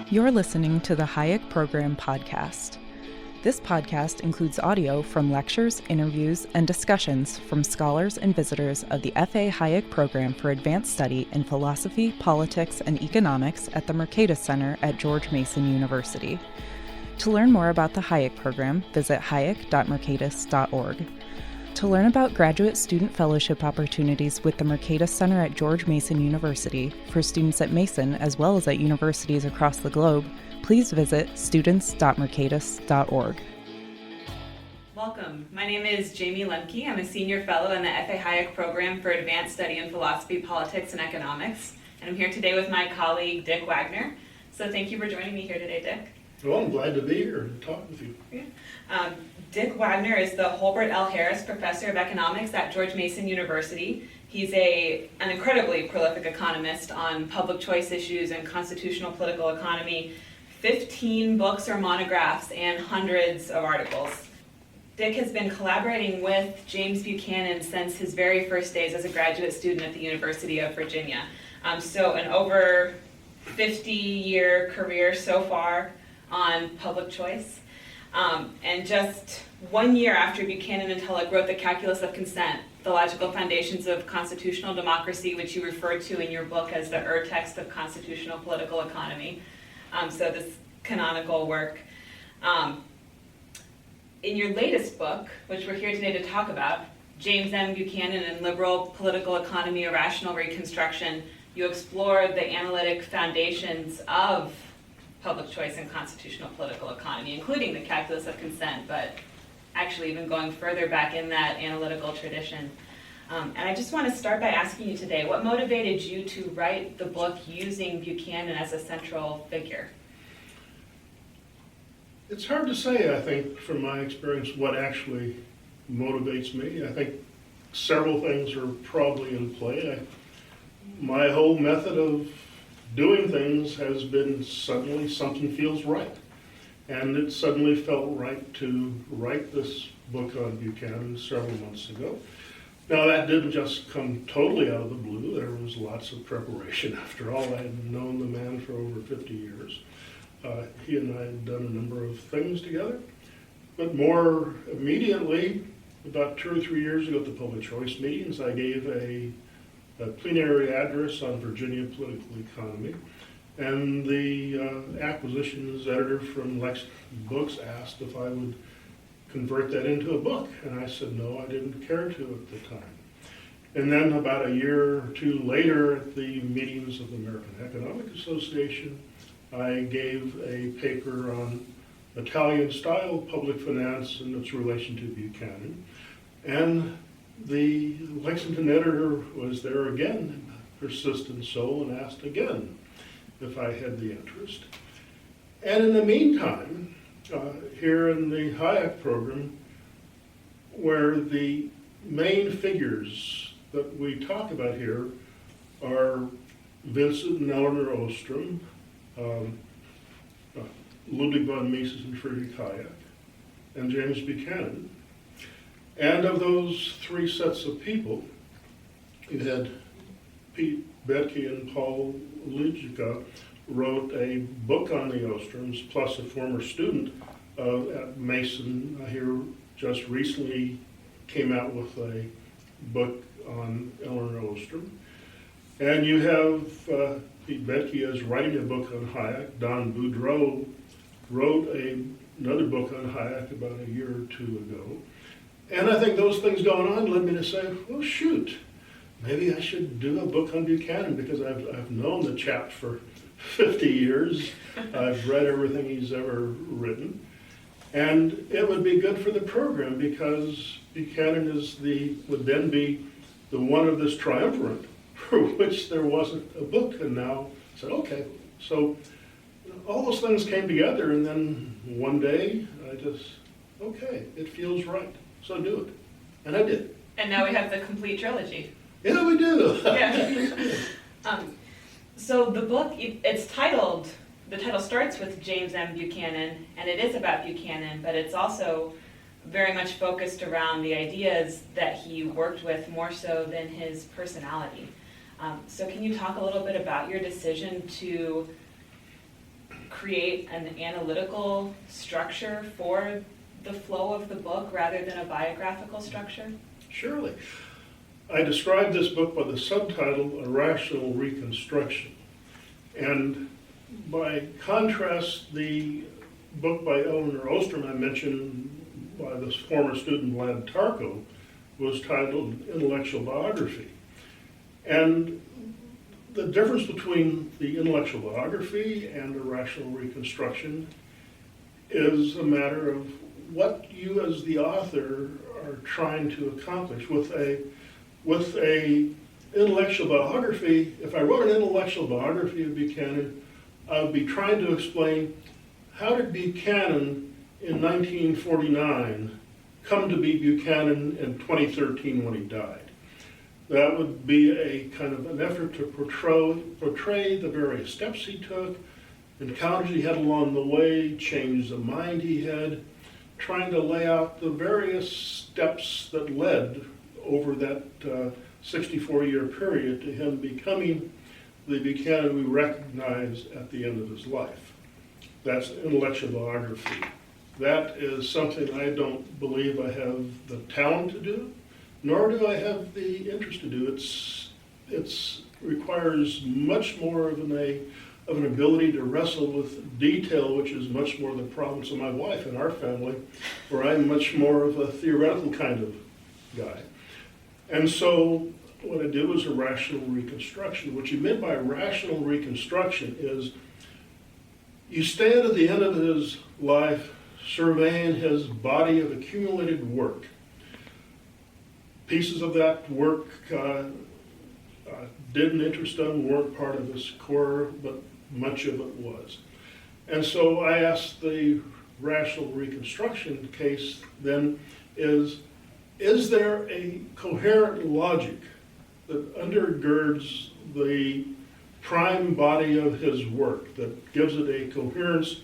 You're listening to the Hayek Program podcast. This podcast includes audio from lectures, interviews, and discussions from scholars and visitors of the F.A. Hayek Program for Advanced Study in Philosophy, Politics, and Economics at the Mercatus Center at George Mason University. To learn more about the Hayek Program, visit hayek.mercatus.org. To learn about graduate student fellowship opportunities with the Mercatus Center at George Mason University for students at Mason as well as at universities across the globe, please visit students.mercatus.org. Welcome. My name is Jayme Lemke. I'm a senior fellow in the F.A. Hayek Program for Advanced Study in Philosophy, Politics, and Economics. And I'm here today with my colleague, Dick Wagner. So thank you for joining me here today, Dick. Well, I'm glad to be here and talk with you. Yeah. Dick Wagner is the Holbert L. Harris Professor of Economics at George Mason University. He's an incredibly prolific economist on public choice issues and constitutional political economy, 15 books or monographs, and hundreds of articles. Dick has been collaborating with James Buchanan since his very first days as a graduate student at the University of Virginia. So an over 50-year career so far on public choice. And just 1 year after Buchanan and Tulloch wrote The Calculus of Consent, The Logical Foundations of Constitutional Democracy, which you refer to in your book as the text of constitutional political economy. So this canonical work. In your latest book, which we're here today to talk about, James M. Buchanan and Liberal Political Economy, A Rational Reconstruction, you explore the analytic foundations of public choice and constitutional political economy, including the calculus of consent, but actually even going further back in that analytical tradition. And I just want to start by asking you today, what motivated you to write the book using Buchanan as a central figure? It's hard to say, I think, from my experience, what actually motivates me. I think several things are probably in play. My whole method of doing things has been suddenly something feels right. And it suddenly felt right to write this book on Buchanan several months ago. Now that didn't just come totally out of the blue. There was lots of preparation. After all, I had known the man for over 50 years. He and I had done a number of things together. But more immediately, about 2 or 3 years ago at the public choice meetings, I gave a plenary address on Virginia political economy, and the acquisitions editor from Lexington Books asked if I would convert that into a book, and I said no, I didn't care to at the time. And then about a year or two later at the meetings of the American Economic Association, I gave a paper on Italian-style public finance and its relation to Buchanan, and the Lexington editor was there again, persistent soul, and asked again if I had the interest. And in the meantime, here in the Hayek program, where the main figures that we talk about here are Vincent and Eleanor Ostrom, Ludwig von Mises and Friedrich Hayek, and James Buchanan. And of those three sets of people, you had Pete Boettke and Paul Ligica wrote a book on the Ostroms, plus a former student at Mason here just recently came out with a book on Eleanor Ostrom. And you have Pete Boettke is writing a book on Hayek. Don Boudreau wrote another book on Hayek about a year or two ago. And I think those things going on led me to say, well, shoot, maybe I should do a book on Buchanan because I've known the chap for 50 years. I've read everything he's ever written. And it would be good for the program because Buchanan would then be the one of this triumvirate for which there wasn't a book. And now I said, okay. So all those things came together, and then one day I just, okay, it feels right. So do it. And I did. And now we have the complete trilogy. Yeah, we do. Yeah. So the book, it's titled, the title starts with James M. Buchanan, and it is about Buchanan, but it's also very much focused around the ideas that he worked with more so than his personality. So can you talk a little bit about your decision to create an analytical structure for the flow of the book rather than a biographical structure? Surely. I described this book by the subtitle, A Rational Reconstruction. And by contrast, the book by Eleanor Ostrom I mentioned by the former student Vlad Tarko was titled Intellectual Biography. And the difference between the intellectual biography and a rational reconstruction is a matter of what you as the author are trying to accomplish. With a intellectual biography, if I wrote an intellectual biography of Buchanan, I would be trying to explain how did Buchanan in 1949 come to be Buchanan in 2013 when he died. That would be a kind of an effort to portray the various steps he took, encounters he had along the way, changes of mind he had, trying to lay out the various steps that led over that 64-year period to him becoming the Buchanan we recognize at the end of his life. That's intellectual biography. That is something I don't believe I have the talent to do, nor do I have the interest to do. It requires much more of an ability to wrestle with detail, which is much more the province of my wife and our family, where I'm much more of a theoretical kind of guy. And so what I did was a rational reconstruction. What you meant by rational reconstruction is you stand at the end of his life surveying his body of accumulated work. Pieces of that work didn't interest him, weren't part of his core, but much of it was. And so I asked the rational reconstruction case then is there a coherent logic that undergirds the prime body of his work, that gives it a coherence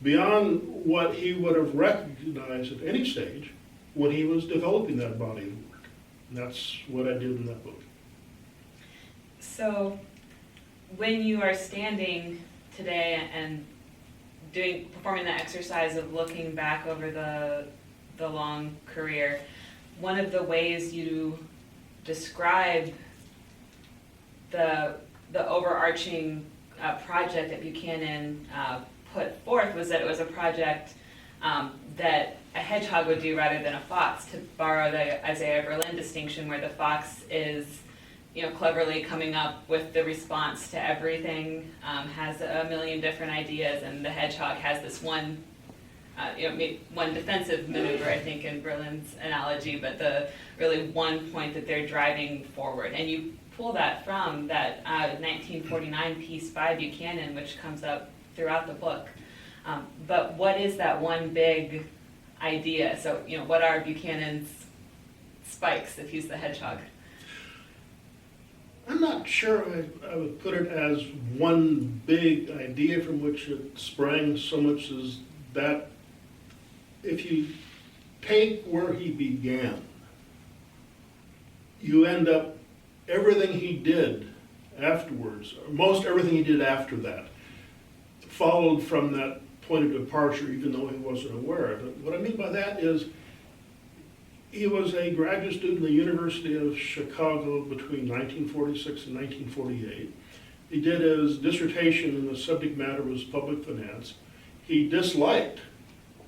beyond what he would have recognized at any stage when he was developing that body of work? And that's what I did in that book. So when you are standing today and performing the exercise of looking back over the long career, one of the ways you describe the overarching project that Buchanan put forth was that it was a project that a hedgehog would do rather than a fox, to borrow the Isaiah Berlin distinction, where the fox is, cleverly coming up with the response to everything, has a million different ideas, and the hedgehog has this one defensive maneuver, I think, in Berlin's analogy, but the really one point that they're driving forward. And you pull that from that 1949 piece by Buchanan, which comes up throughout the book. But what is that one big idea? So, what are Buchanan's spikes if he's the hedgehog? I'm not sure I would put it as one big idea from which it sprang so much as that if you take where he began, you end up, everything he did afterwards, or most everything he did after that, followed from that point of departure, even though he wasn't aware of it. What I mean by that is he was a graduate student at the University of Chicago between 1946 and 1948. He did his dissertation, and the subject matter was public finance. He disliked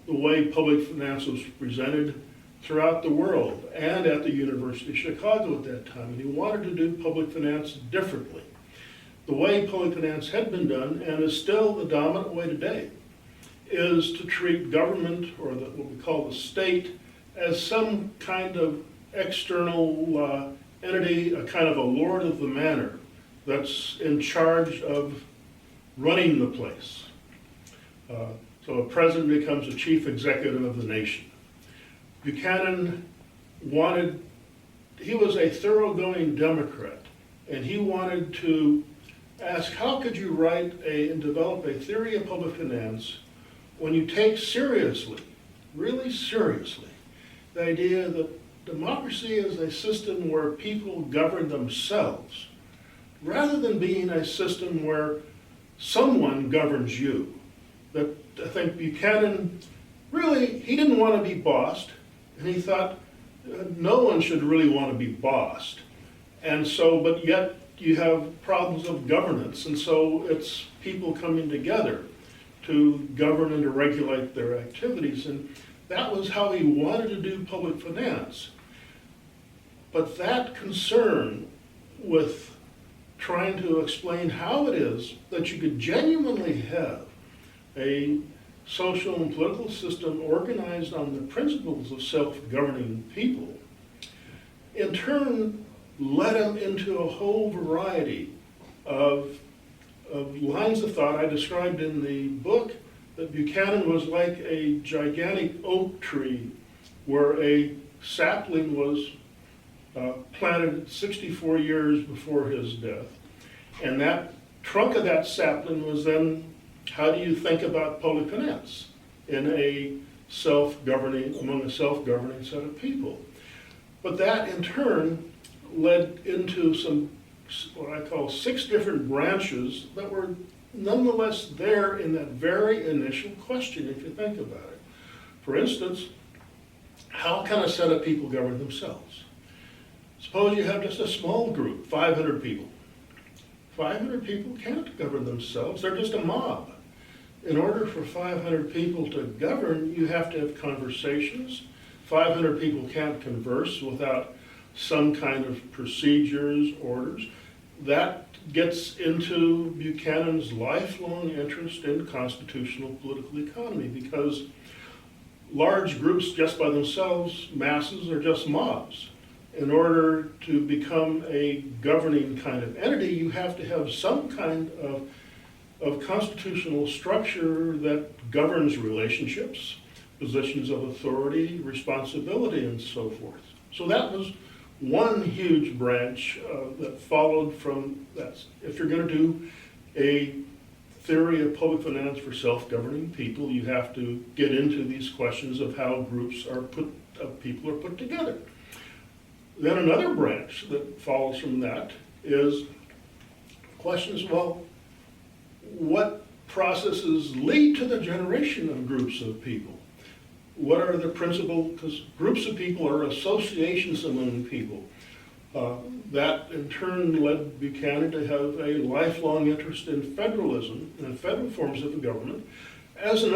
the way public finance was presented throughout the world and at the University of Chicago at that time. And he wanted to do public finance differently. The way public finance had been done, and is still the dominant way today, is to treat government, or what we call the state, as some kind of external entity, a kind of a lord of the manor that's in charge of running the place. So a president becomes a chief executive of the nation. Buchanan he was a thoroughgoing Democrat, and he wanted to ask, how could you write and develop a theory of public finance when you take seriously, really seriously, the idea that democracy is a system where people govern themselves, rather than being a system where someone governs you. that I think Buchanan really, he didn't want to be bossed, and he thought no one should really want to be bossed. And so, but yet you have problems of governance, and so it's people coming together to govern and to regulate their activities, and that was how he wanted to do public finance. But that concern with trying to explain how it is that you could genuinely have a social and political system organized on the principles of self-governing people, in turn led him into a whole variety of lines of thought. I described in the book that Buchanan was like a gigantic oak tree where a sapling was planted 64 years before his death. And that trunk of that sapling was then, how do you think about public finance in among a self-governing set of people? But that in turn led into some, what I call 6 different branches that were nonetheless there in that very initial question, if you think about it. For instance, how can a set of people govern themselves? Suppose you have just a small group, 500 people. 500 people can't govern themselves, they're just a mob. In order for 500 people to govern, you have to have conversations. 500 people can't converse without some kind of procedures, orders. That gets into Buchanan's lifelong interest in constitutional political economy, because large groups just by themselves, masses, are just mobs. In order to become a governing kind of entity, you have to have some kind of constitutional structure that governs relationships, positions of authority, responsibility, and so forth. So that was one huge branch that followed from that. If you're going to do a theory of public finance for self-governing people, you have to get into these questions of how groups of people are put together. Then another branch that follows from that is questions, well, what processes lead to the generation of groups of people? What are the principal, because groups of people are associations among people. That in turn led Buchanan to have a lifelong interest in federalism and federal forms of the government as an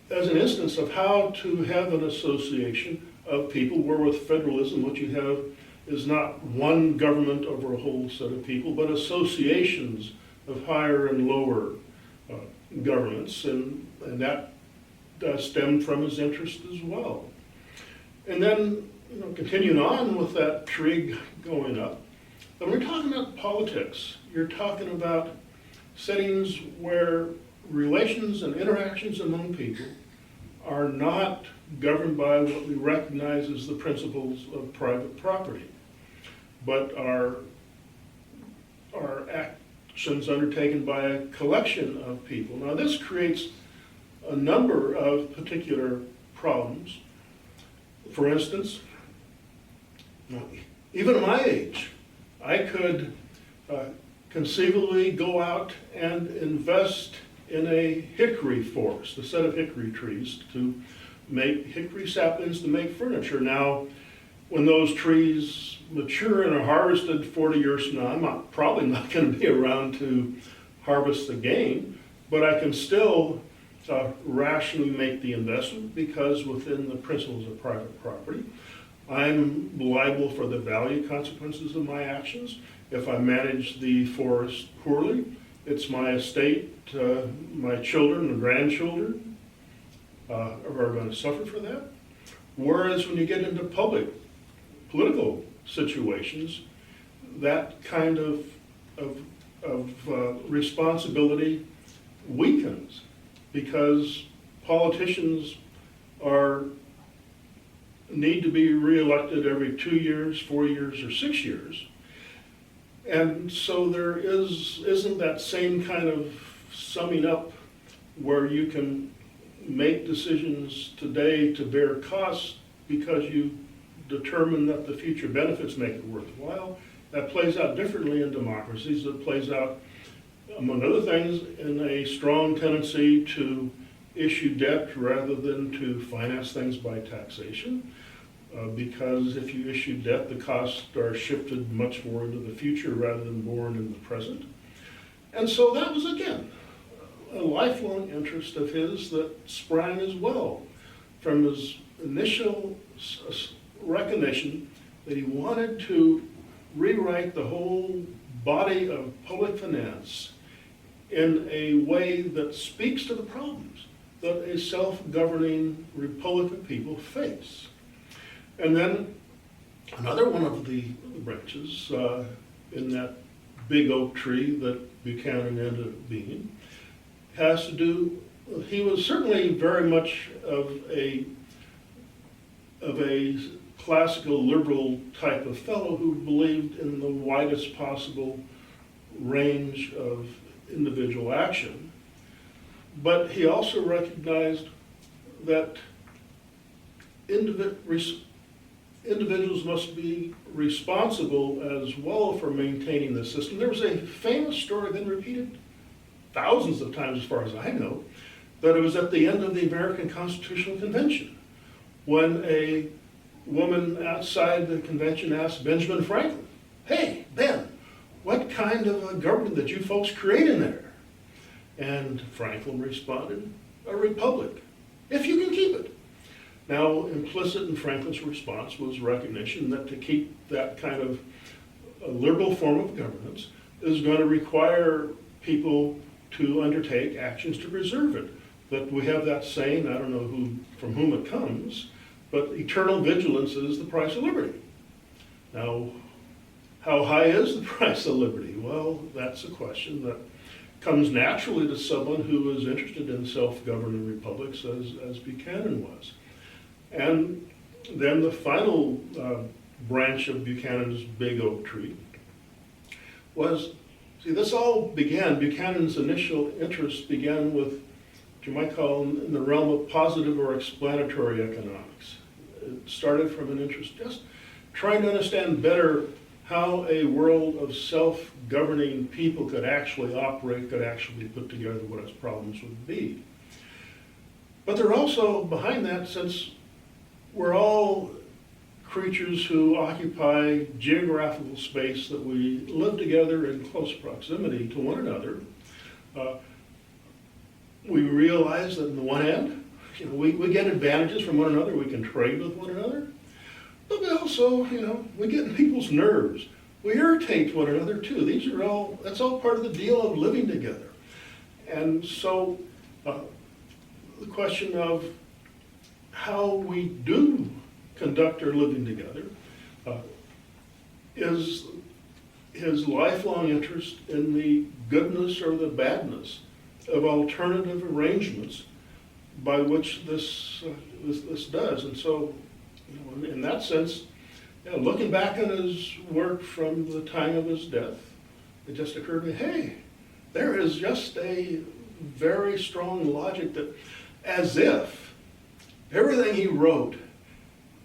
instance of how to have an association of people, where with federalism what you have is not one government over a whole set of people, but associations of higher and lower governments, and that stemmed from his interest as well. And then, continuing on with that tree going up, when we're talking about politics, you're talking about settings where relations and interactions among people are not governed by what we recognize as the principles of private property, but are actions undertaken by a collection of people. Now this creates a number of particular problems. For instance, even at my age, I could conceivably go out and invest in a hickory forest, a set of hickory trees, to make hickory saplings to make furniture. Now, when those trees mature and are harvested 40 years from now, I'm probably not going to be around to harvest the gain, but I can still rationally make the investment, because within the principles of private property, I'm liable for the value consequences of my actions. If I manage the forest poorly, it's my estate, my children and grandchildren are going to suffer for that. Whereas when you get into political situations, that kind of responsibility weakens, because politicians need to be reelected every 2 years, 4 years, or 6 years. And so there isn't that same kind of summing up where you can make decisions today to bear costs because you determine that the future benefits make it worthwhile. That plays out differently in democracies. It plays out among other things, in a strong tendency to issue debt rather than to finance things by taxation. Because if you issue debt, the costs are shifted much more into the future rather than borne in the present. And so that was, again, a lifelong interest of his that sprang as well from his initial recognition that he wanted to rewrite the whole body of public finance in a way that speaks to the problems that a self-governing republic of people face. And then another one of the branches in that big oak tree that Buchanan ended up being has to do, he was certainly very much of a classical liberal type of fellow who believed in the widest possible range of individual action. But he also recognized that individuals must be responsible as well for maintaining the system. There was a famous story, been repeated thousands of times as far as I know, that it was at the end of the American Constitutional Convention when a woman outside the convention asked Benjamin Franklin, "Hey, Ben, what kind of a government did you folks create in there?" And Franklin responded, "A republic, if you can keep it." Now, implicit in Franklin's response was recognition that to keep that kind of a liberal form of governance is going to require people to undertake actions to preserve it. That we have that saying, I don't know from whom it comes, but eternal vigilance is the price of liberty. Now, how high is the price of liberty? Well, that's a question that comes naturally to someone who is interested in self-governing republics as Buchanan was. And then the final branch of Buchanan's big oak tree was, see, this all began, Buchanan's initial interest began with what you might call in the realm of positive or explanatory economics. It started from an interest just trying to understand better how a world of self-governing people could actually operate, could actually put together what its problems would be. But they're also behind that, since we're all creatures who occupy geographical space that we live together in close proximity to one another, we realize that on the one hand, we get advantages from one another, we can trade with one another, but we also, we get in people's nerves. We irritate one another too. That's all part of the deal of living together. And so the question of how we do conduct our living together is his lifelong interest in the goodness or the badness of alternative arrangements by which this does. And so, in that sense, looking back on his work from the time of his death, it just occurred to me, hey, there is just a very strong logic that, as if everything he wrote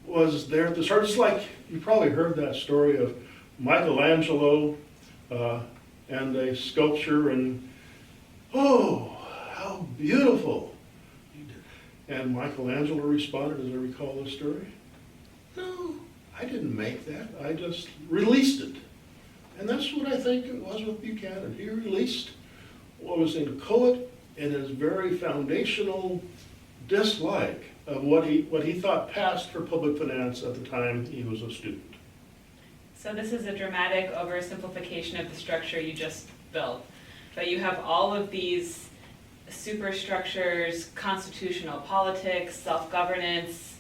was there at the start. It's like, you probably heard that story of Michelangelo and a sculpture, and oh, how beautiful. And Michelangelo responded, as I recall the story, "No, I didn't make that. I just released it." And that's what I think it was with Buchanan. He released what was inchoate in his very foundational dislike of what he thought passed for public finance at the time he was a student. So this is a dramatic oversimplification of the structure you just built. But you have all of these superstructures: constitutional politics, self-governance,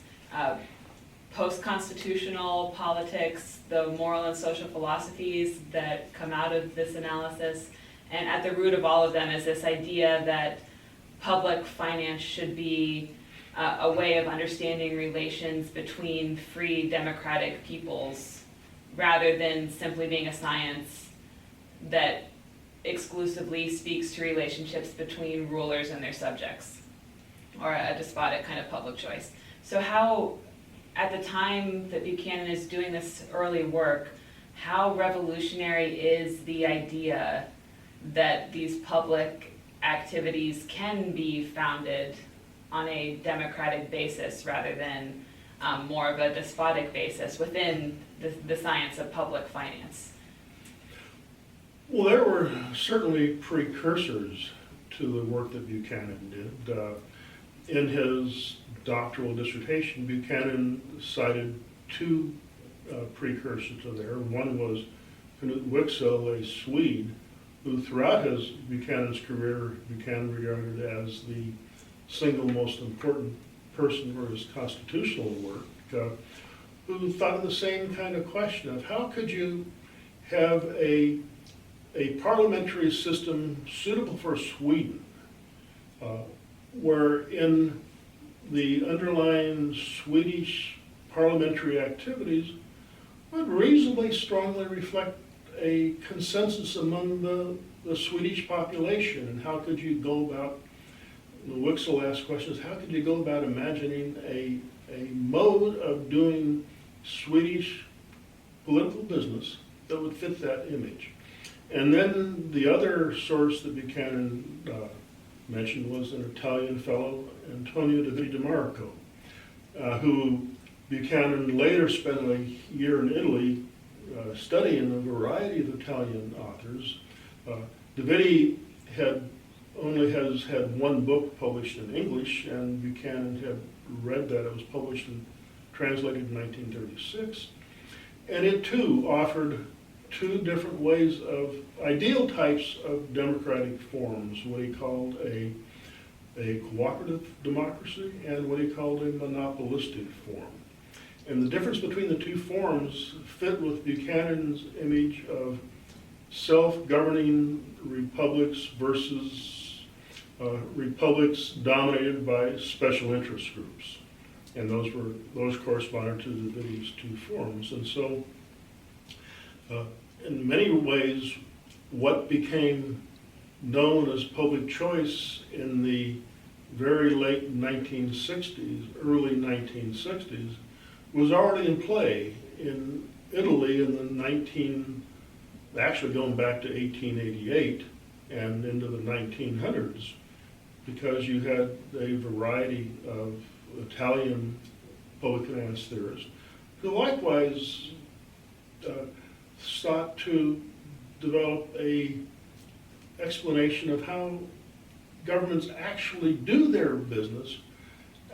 post-constitutional politics, the moral and social philosophies that come out of this analysis. And at the root of all of them is this idea that public finance should be a way of understanding relations between free democratic peoples, rather than simply being a science that exclusively speaks to relationships between rulers and their subjects, or a despotic kind of public choice. So how, at the time that Buchanan is doing this early work, how revolutionary is the idea that these public activities can be founded on a democratic basis rather than more of a despotic basis within the science of public finance? Well, there were certainly precursors to the work that Buchanan did. In his doctoral dissertation, Buchanan cited two precursors to there. One was Knut Wicksell, a Swede, who throughout Buchanan's career, Buchanan regarded as the single most important person for his constitutional work, who thought of the same kind of question of how could you have a parliamentary system suitable for Sweden, where in the underlying Swedish parliamentary activities would reasonably strongly reflect a consensus among the Swedish population. And how could you go about, Wicksell asked questions, how could you go about imagining a mode of doing Swedish political business that would fit that image? And then the other source that Buchanan mentioned was an Italian fellow, Antonio da Vita Marco, who Buchanan later spent a year in Italy studying a variety of Italian authors. Da Vita has had one book published in English, and Buchanan had read that. It was published and translated in 1936. And it too offered two different ways of ideal types of democratic forms, what he called a cooperative democracy and what he called a monopolistic form. And the difference between the two forms fit with Buchanan's image of self-governing republics versus republics dominated by special interest groups. And those corresponded to these two forms. And so in many ways, what became known as public choice in the very late 1960s, early 1960s, was already in play in Italy in the actually going back to 1888 and into the 1900s, because you had a variety of Italian public finance theorists who likewise sought to develop a explanation of how governments actually do their business,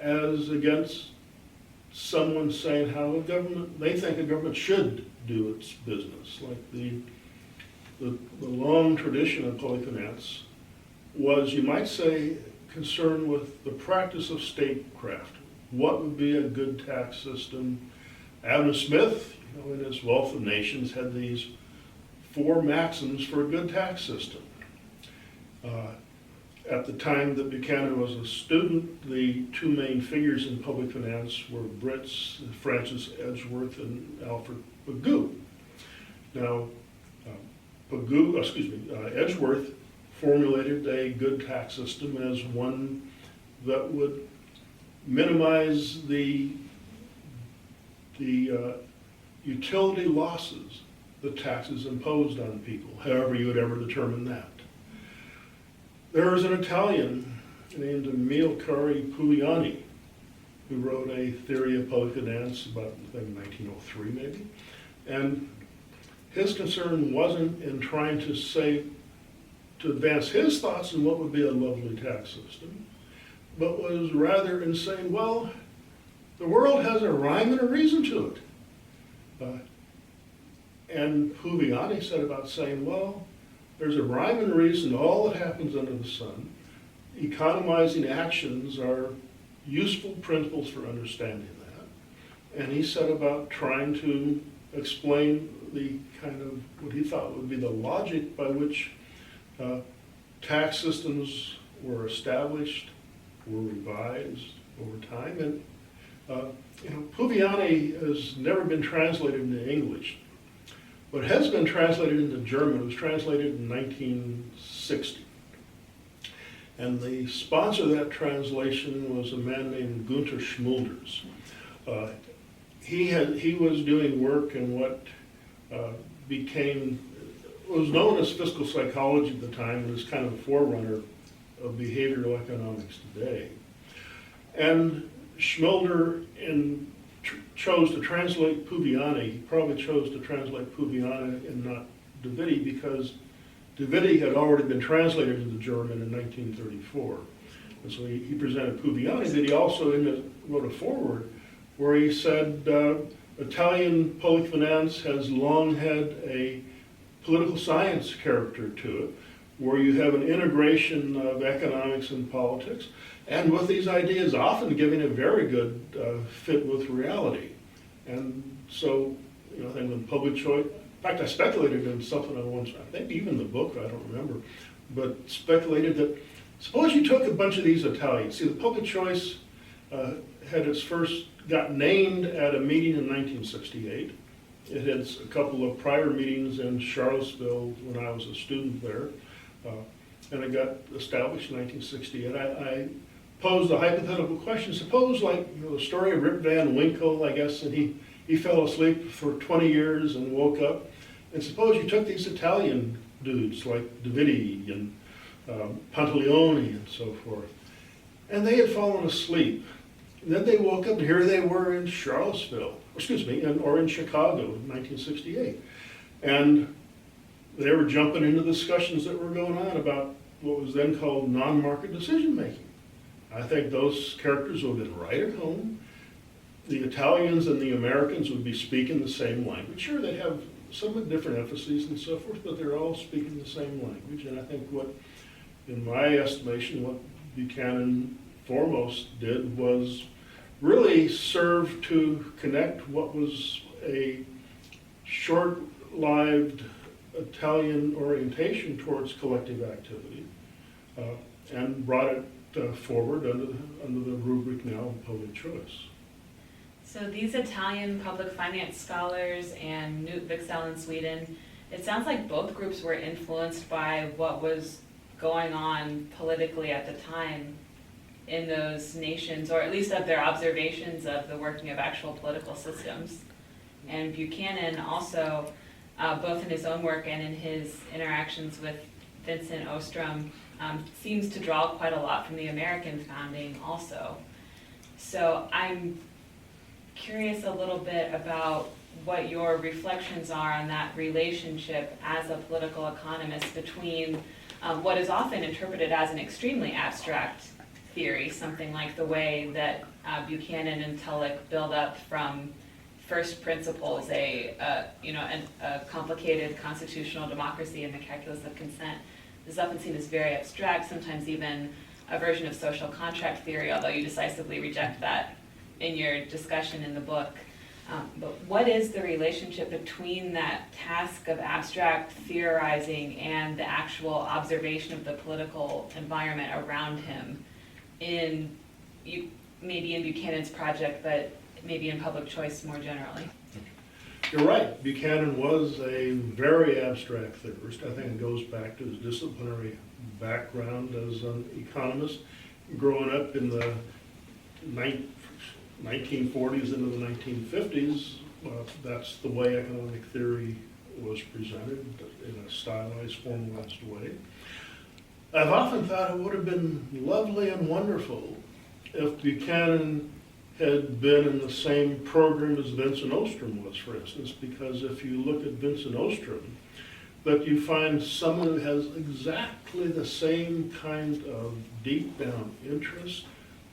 as against someone saying how they think a government should do its business. Like the long tradition of public finance was, you might say, concerned with the practice of statecraft. What would be a good tax system? Adam Smith, in his Wealth of Nations, had these 4 maxims for a good tax system. At the time that Buchanan was a student, the two main figures in public finance were Brits, Francis Edgeworth and Alfred Pigou. Now, Edgeworth formulated a good tax system as one that would minimize the utility losses, the taxes imposed on people, however you would ever determine that. There was an Italian named Amilcare Pugliani who wrote a theory of public finance about, I think, 1903 maybe. And his concern wasn't in trying to advance his thoughts on what would be a lovely tax system, but was rather in saying, well, the world has a rhyme and a reason to it. And Pugliani said about saying, well, there's a rhyme and reason to all that happens under the sun. Economizing actions are useful principles for understanding that. And he set about trying to explain the kind of what he thought would be the logic by which tax systems were established, were revised over time. And Pugliani has never been translated into English, but has been translated into German. It was translated in 1960. And the sponsor of that translation was a man named Gunther Schmulders. He was doing work in what became was known as fiscal psychology at the time and is kind of the forerunner of behavioral economics today. And Schmilder chose to translate Puviani. He probably chose to translate Puviani and not Davidi because Davidi had already been translated into German in 1934. And so he presented Puviani, but he also wrote a foreword where he said, Italian public finance has long had a political science character to it, where you have an integration of economics and politics, and with these ideas often giving a very good fit with reality. And so, I think when public choice, in fact, I speculated in something I once, I think even the book, I don't remember, but speculated that suppose you took a bunch of these Italians. See, the public choice got named at a meeting in 1968. It had a couple of prior meetings in Charlottesville when I was a student there, and it got established in 1968. I posed a hypothetical question. Suppose, like the story of Rip Van Winkle, I guess, and he fell asleep for 20 years and woke up. And suppose you took these Italian dudes like Davidi and Pantaleone and so forth, and they had fallen asleep. And then they woke up, and here they were in Charlottesville, or in Chicago in 1968. And they were jumping into discussions that were going on about what was then called non-market decision-making. I think those characters would have been right at home. The Italians and the Americans would be speaking the same language. Sure, they have somewhat different emphases and so forth, but they're all speaking the same language. And I think in my estimation, what Buchanan foremost did was really serve to connect what was a short-lived Italian orientation towards collective activity and brought it forward under the rubric now of public choice. So these Italian public finance scholars and Knut Wicksell in Sweden, it sounds like both groups were influenced by what was going on politically at the time in those nations, or at least of their observations of the working of actual political systems. And Buchanan also, both in his own work and in his interactions with Vincent Ostrom, seems to draw quite a lot from the American founding also. So I'm curious a little bit about what your reflections are on that relationship as a political economist between what is often interpreted as an extremely abstract theory, something like the way that Buchanan and Tulloch build up from first principles, a complicated constitutional democracy and the calculus of consent. This is often seen as very abstract, sometimes even a version of social contract theory, although you decisively reject that in your discussion in the book. But what is the relationship between that task of abstract theorizing and the actual observation of the political environment around him maybe in Buchanan's project, but maybe in public choice more generally? You're right. Buchanan was a very abstract theorist. I think it goes back to his disciplinary background as an economist, growing up in the 1940s into the 1950s. That's the way economic theory was presented in a stylized, formalized way. I've often thought it would have been lovely and wonderful if Buchanan had been in the same program as Vincent Ostrom was, for instance, because if you look at Vincent Ostrom, that you find someone who has exactly the same kind of deep down interest,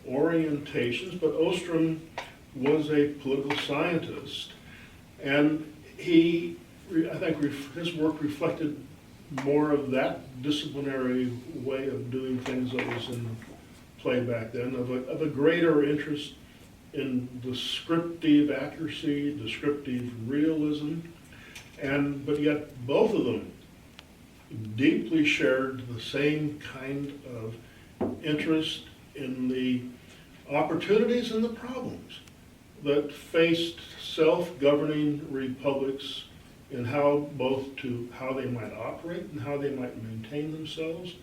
orientations, but Ostrom was a political scientist, and I think his work reflected more of that disciplinary way of doing things that was in play back then, of a greater interest in descriptive accuracy, descriptive realism, but yet both of them deeply shared the same kind of interest in the opportunities and the problems that faced self-governing republics and how they might operate and how they might maintain themselves.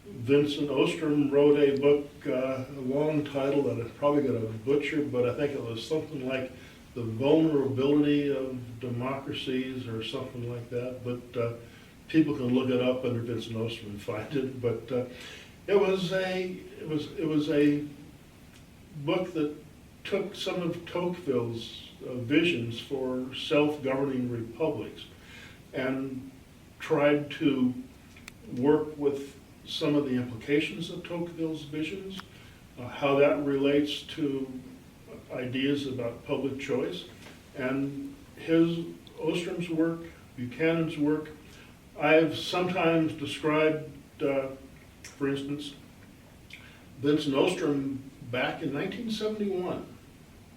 Vincent Ostrom wrote a book, a long title that I'm probably going to butcher, but I think it was something like The Vulnerability of Democracies or something like that. But people can look it up under Vincent Ostrom and find it, but it was a book that took some of Tocqueville's visions for self-governing republics and tried to work with some of the implications of Tocqueville's visions, how that relates to ideas about public choice, and Ostrom's work, Buchanan's work. I've sometimes described, for instance, Vincent Ostrom back in 1971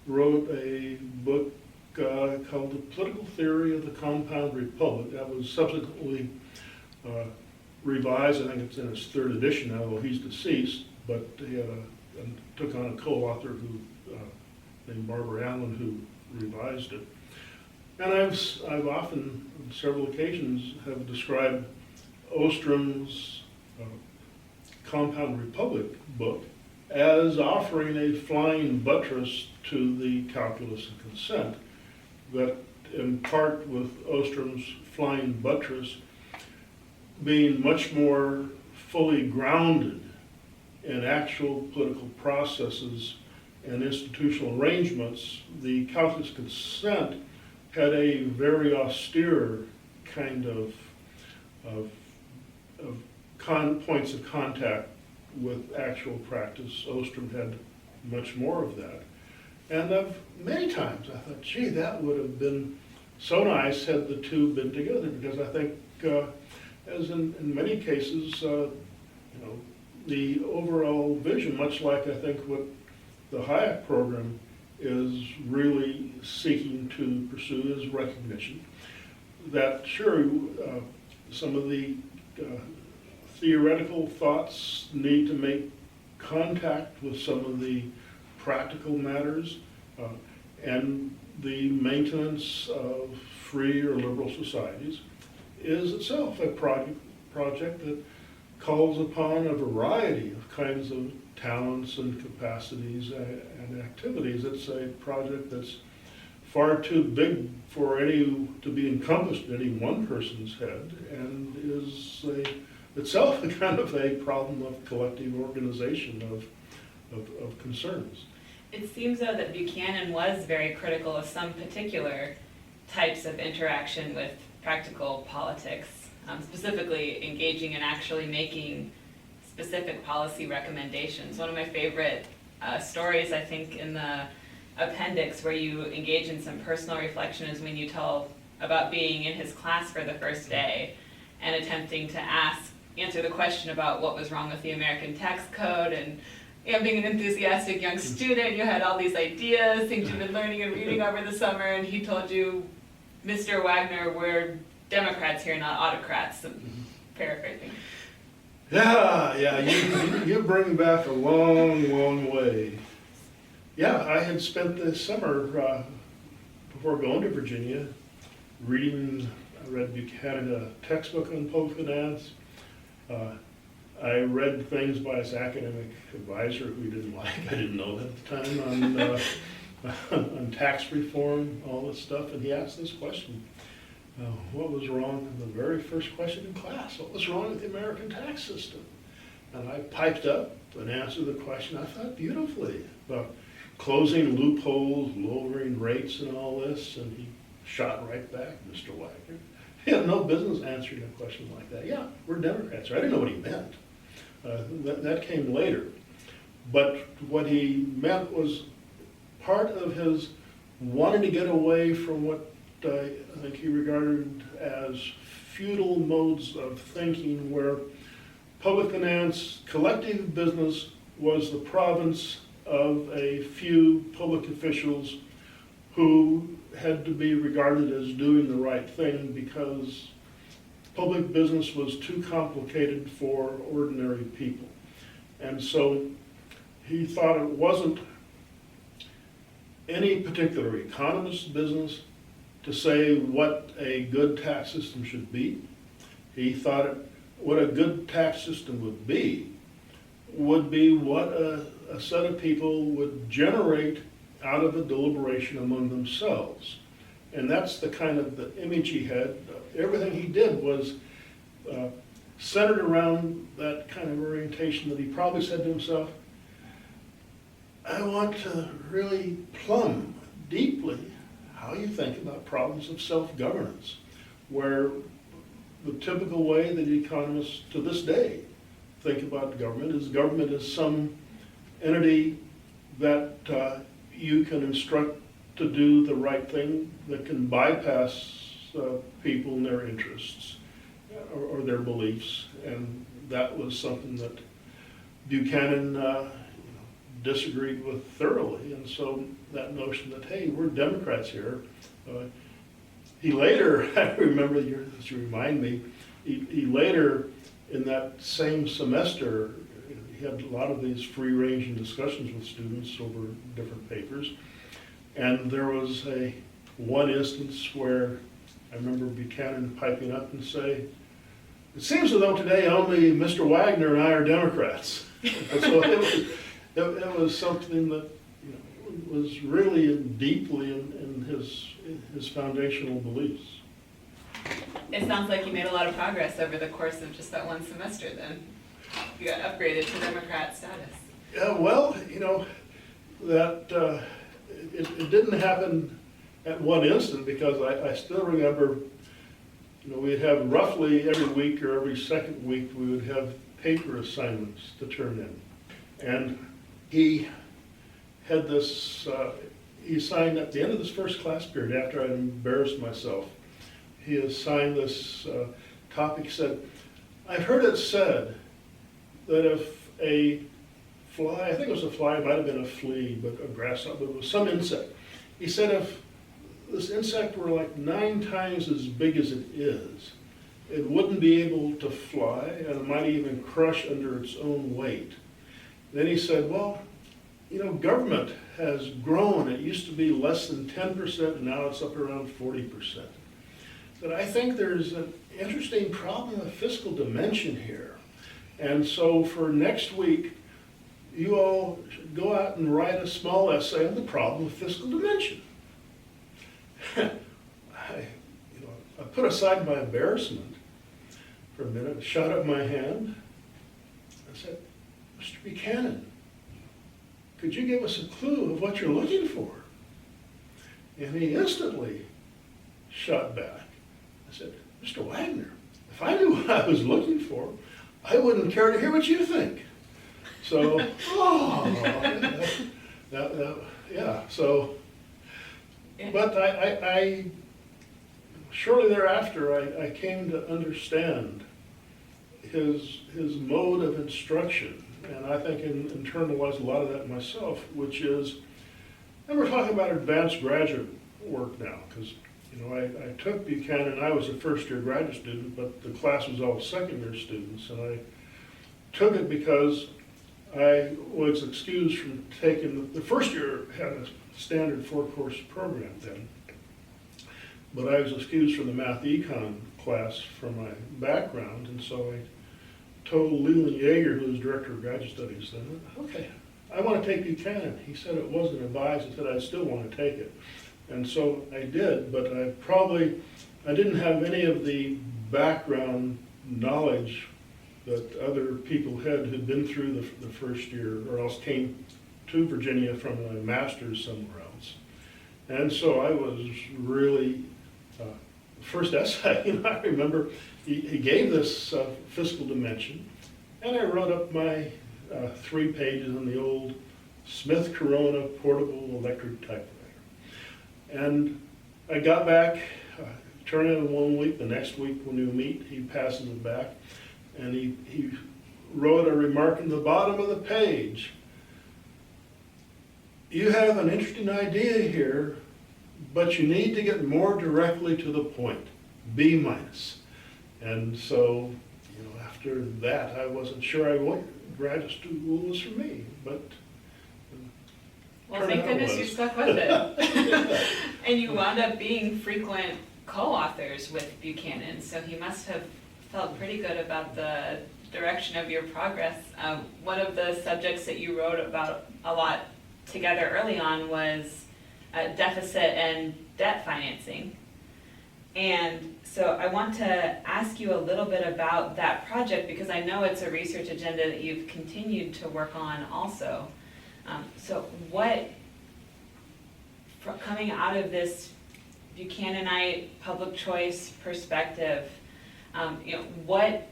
wrote a book called The Political Theory of the Compound Republic. That was subsequently revised. I think it's in its third edition now, although he's deceased, but he took on a co-author named Barbara Allen who revised it. And I've often, on several occasions, have described Ostrom's Compound Republic book as offering a flying buttress to the calculus of consent, that in part with Ostrom's flying buttress being much more fully grounded in actual political processes and institutional arrangements, the calculus of consent had a very austere kind of points of contact with actual practice. Ostrom had much more of that. And many times I thought, gee, that would have been so nice had the two been together, because I think, as in many cases, the overall vision, much like I think what the Hayek program is really seeking to pursue, is recognition that, sure, some of the theoretical thoughts need to make contact with some of the practical matters, and the maintenance of free or liberal societies is itself a project that calls upon a variety of kinds of talents and capacities and activities. It's a project that's far too big for to be encompassed in any one person's head, and is itself a kind of a problem of collective organization of concerns. It seems, though, that Buchanan was very critical of some particular types of interaction with practical politics, specifically engaging in actually making specific policy recommendations. One of my favorite stories, I think, in the appendix where you engage in some personal reflection is when you tell about being in his class for the first day and attempting to answer the question about what was wrong with the American tax code, and being an enthusiastic young student, you had all these ideas, things you've been learning and reading over the summer, and he told you, Mr. Wagner, we're Democrats here, not autocrats. Paraphrasing. Yeah, you bring back a long, long way. Yeah, I had spent this summer, before going to Virginia, I read Buchanan, a textbook on public finance. I read things by his academic advisor who he didn't like. I didn't know that at the time, on tax reform, all this stuff, and he asked this question. What was wrong, the very first question in class, what was wrong with the American tax system? And I piped up and answered the question, I thought, beautifully, about closing loopholes, lowering rates and all this, and he shot right back, Mr. Wagner. He had no business answering a question like that. Yeah, we're Democrats. I didn't know what he meant. That came later. But what he meant was part of his wanting to get away from what I think he regarded as feudal modes of thinking, where public finance, collective business, was the province of a few public officials who had to be regarded as doing the right thing because public business was too complicated for ordinary people. And so he thought it wasn't any particular economist's business to say what a good tax system should be. He thought what a good tax system would be what a set of people would generate out of a deliberation among themselves. And that's the kind of the image he had. Everything he did was centered around that kind of orientation that he probably said to himself, I want to really plumb deeply how you think about problems of self-governance, where the typical way that economists to this day think about government is some entity that you can instruct to do the right thing, that can bypass people and their interests or their beliefs. And that was something that Buchanan disagreed with thoroughly. And so that notion that, hey, we're Democrats here. He later, I remember, as you remind me, he later in that same semester, he had a lot of these free-ranging discussions with students over different papers. And there was one instance where I remember Buchanan piping up and say, it seems as though today only Mr. Wagner and I are Democrats. And so it was something that was really deeply in his foundational beliefs. It sounds like you made a lot of progress over the course of just that one semester then. You got upgraded to Democrat status. Yeah, well, that it didn't happen at one instant, because I still remember, we'd have roughly every week or every second week, we would have paper assignments to turn in. And he had this, he assigned at the end of this first class period, after I'd embarrassed myself, he assigned this topic. He said, I've heard it said that if a fly, I think it was a fly, it might have been a flea, but a grasshopper, but it was some insect. He said if this insect were like 9 times as big as it is, it wouldn't be able to fly, and it might even crush under its own weight. Then he said, well, government has grown. It used to be less than 10%, and now it's up around 40%. But I think there's an interesting problem of fiscal dimension here. And so for next week, you all should go out and write a small essay on the problem of fiscal dimension. I put aside my embarrassment for a minute, shot up my hand. I said, Mr. Buchanan, could you give us a clue of what you're looking for? And he instantly shot back. I said, Mr. Wagner, if I knew what I was looking for, I wouldn't care to hear what you think. So, yeah, so, but I shortly thereafter, I came to understand his mode of instruction, and I think internalized a lot of that myself, which is, and we're talking about advanced graduate work now, because I took Buchanan. I was a first-year graduate student, but the class was all second-year students, and I took it because I was excused from taking, the first year had a standard 4-course program then, but I was excused from the math econ class from my background, and so I told Leland Yeager, who was director of graduate studies then, okay, I want to take Buchanan. He said it wasn't advised. He said I still want to take it. And so I did, but I didn't have any of the background knowledge that other people had who'd been through the first year, or else came to Virginia from a master's somewhere else. And so I was really, first essay, I remember he gave this fiscal dimension, and I wrote up my 3 pages on the old Smith Corona portable electric typewriter. And I got back, turned it in 1 week. The next week when we meet, he passes it back, and he wrote a remark in the bottom of the page. You have an interesting idea here, but you need to get more directly to the point. B-. And so, after that, I wasn't sure graduate school was for me, but. Well, thank goodness you stuck with it. And you wound up being frequent co-authors with Buchanan, so he must have felt pretty good about the direction of your progress. One of the subjects that you wrote about a lot together early on was deficit and debt financing. And so I want to ask you a little bit about that project, because I know it's a research agenda that you've continued to work on also. So what, coming out of this Buchananite public choice perspective, what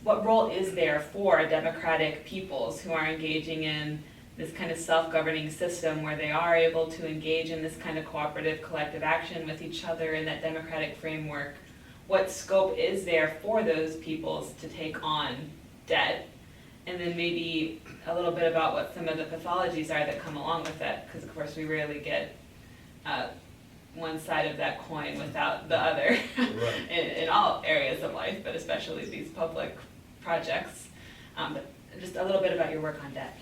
role is there for democratic peoples who are engaging in this kind of self-governing system where they are able to engage in this kind of cooperative collective action with each other in that democratic framework? What scope is there for those peoples to take on debt? And then maybe a little bit about what some of the pathologies are that come along with that, because of course we rarely get one side of that coin without the other. Right. in all areas of life, but especially these public projects. But just a little bit about your work on debt.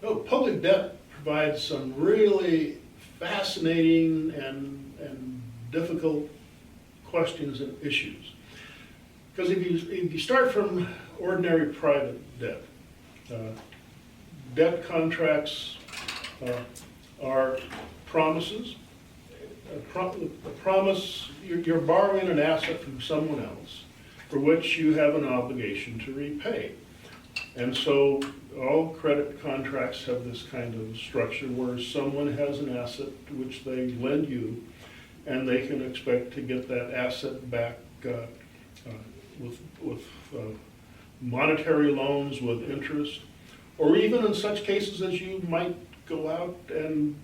Oh, public debt provides some really fascinating and difficult questions and issues. Because if you start from ordinary private debt, debt contracts are promises. A promise, you're borrowing an asset from someone else for which you have an obligation to repay. And so all credit contracts have this kind of structure where someone has an asset which they lend you, and they can expect to get that asset back with monetary loans with interest, or even in such cases as you might go out and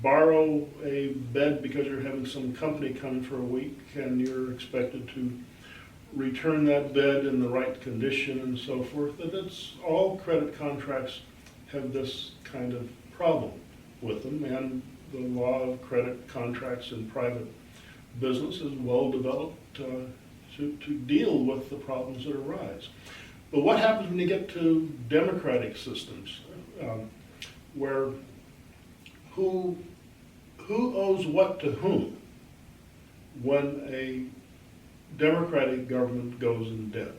borrow a bed because you're having some company come for a week and you're expected to return that bed in the right condition and so forth. And it's all credit contracts have this kind of problem with them, and the law of credit contracts in private business is well developed to deal with the problems that arise. But what happens when you get to democratic systems where who owes what to whom when a democratic government goes in debt?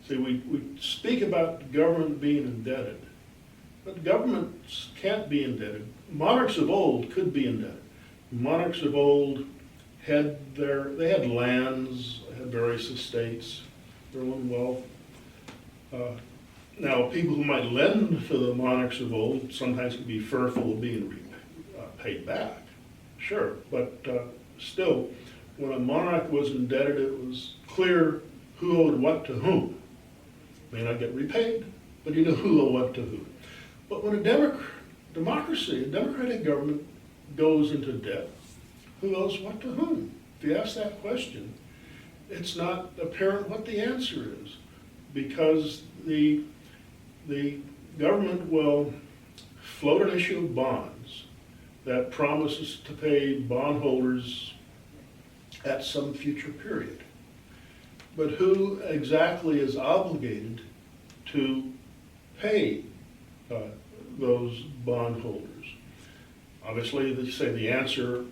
See, we speak about government being indebted, but governments can't be indebted. Monarchs of old could be indebted. Monarchs of old had lands, had various estates, their own wealth. Now, people who might lend to the monarchs of old sometimes could be fearful of being paid back, sure, but still, when a monarch was indebted, it was clear who owed what to whom. May not get repaid, but you know who owed what to who. But when a democracy, a democratic government goes into debt, who owes what to whom? If you ask that question, it's not apparent what the answer is, because the government will float an issue of bonds that promises to pay bondholders at some future period. But who exactly is obligated to pay those bondholders? Obviously, they say the answer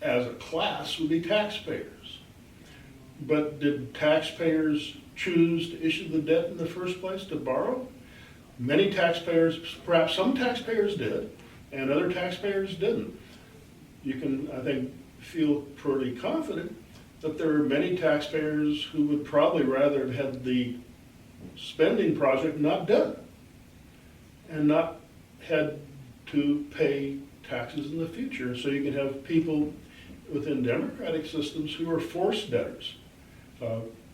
as a class would be taxpayers. But did taxpayers choose to issue the debt in the first place, to borrow? Many taxpayers, perhaps some taxpayers did, and other taxpayers didn't. You can, I think, feel pretty confident that there are many taxpayers who would probably rather have had the spending project not done and not had to pay taxes in the future. So you can have people within democratic systems who are forced debtors